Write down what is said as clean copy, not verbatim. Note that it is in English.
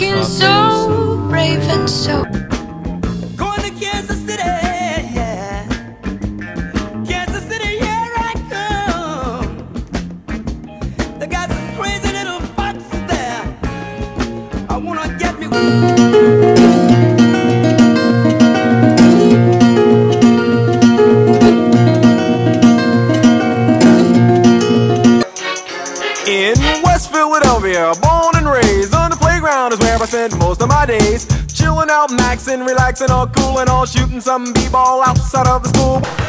looking so brave and so. Going to Kansas City, yeah. Kansas City, here I come. They got some crazy little foxes there. I wanna get me in West Philadelphia, born and raised on the playground is where I spend most of my days. Chilling out, maxing, relaxing, all cool and all, shooting some b-ball outside of the school.